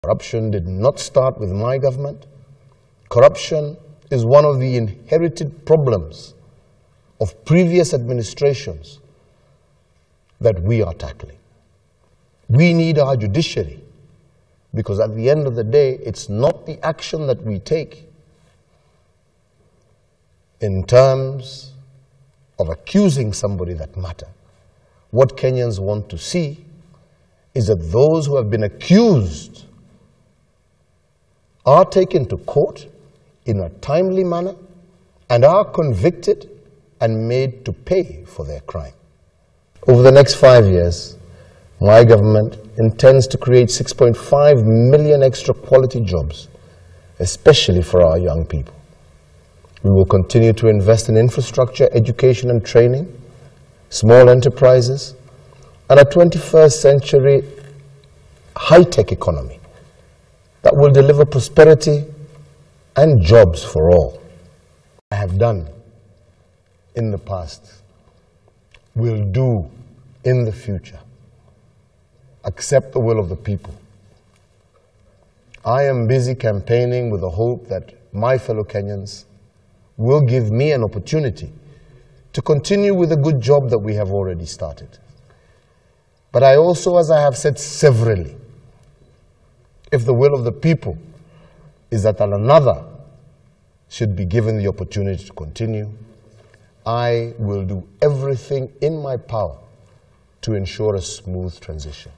Corruption did not start with my government. Corruption is one of the inherited problems of previous administrations that we are tackling. We need our judiciary, because at the end of the day, it's not the action that we take in terms of accusing somebody that matter. What Kenyans want to see is that those who have been accused are taken to court in a timely manner and are convicted and made to pay for their crime. Over the next 5 years, my government intends to create 6.5 million extra quality jobs, especially for our young people. We will continue to invest in infrastructure, education and training, small enterprises, and a 21st century high-tech economy that will deliver prosperity and jobs for all. I have done in the past, will do in the future. Accept the will of the people. I am busy campaigning with the hope that my fellow Kenyans will give me an opportunity to continue with the good job that we have already started. But I also, as I have said severally, if the will of the people is that another should be given the opportunity to continue, I will do everything in my power to ensure a smooth transition.